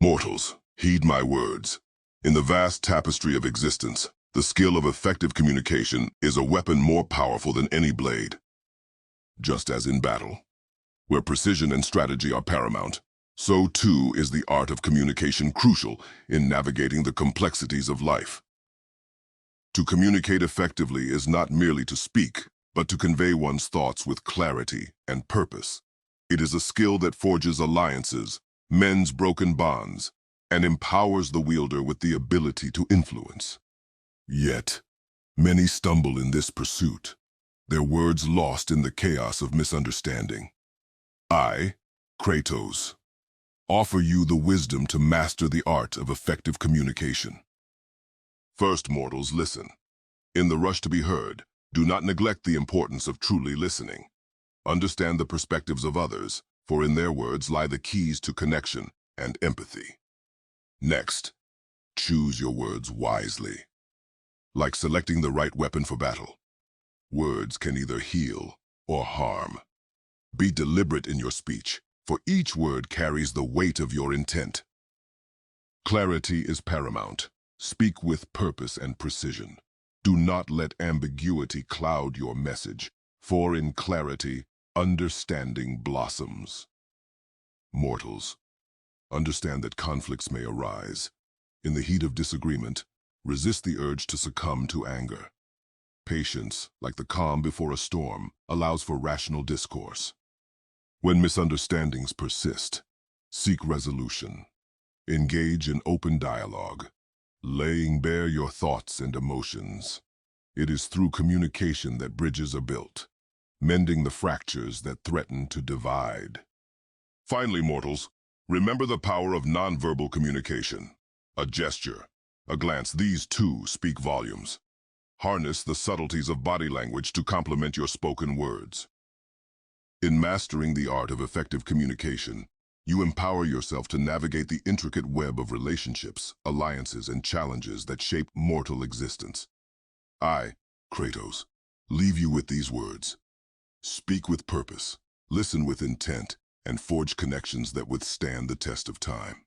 Mortals, heed my words. In the vast tapestry of existence, the skill of effective communication is a weapon more powerful than any blade. Just as in battle, where precision and strategy are paramount, so too is the art of communication crucial in navigating the complexities of life. To communicate effectively is not merely to speak, but to convey one's thoughts with clarity and purpose. It is a skill that forges alliances, mends broken bonds, and empowers the wielder with the ability to influence. Yet, many stumble in this pursuit, their words lost in the chaos of misunderstanding. I, Kratos, offer you the wisdom to master the art of effective communication. First, mortals, listen. In the rush to be heard, do not neglect the importance of truly listening. Understand the perspectives of others, for in their words lie the keys to connection and empathy. Next, choose your words wisely. Like selecting the right weapon for battle, words can either heal or harm. Be deliberate in your speech, for each word carries the weight of your intent. Clarity is paramount. Speak with purpose and precision. Do not let ambiguity cloud your message, for in clarity, understanding blossoms. Mortals, understand that conflicts may arise. In the heat of disagreement, resist the urge to succumb to anger. Patience, like the calm before a storm, allows for rational discourse. When misunderstandings persist, seek resolution. Engage in open dialogue, laying bare your thoughts and emotions. It is through communication that bridges are built, mending the fractures that threaten to divide. Finally, mortals, remember the power of nonverbal communication. A gesture, a glance, these too speak volumes. Harness the subtleties of body language to complement your spoken words. In mastering the art of effective communication, you empower yourself to navigate the intricate web of relationships, alliances, and challenges that shape mortal existence. I, Kratos, leave you with these words. Speak with purpose, listen with intent, and forge connections that withstand the test of time.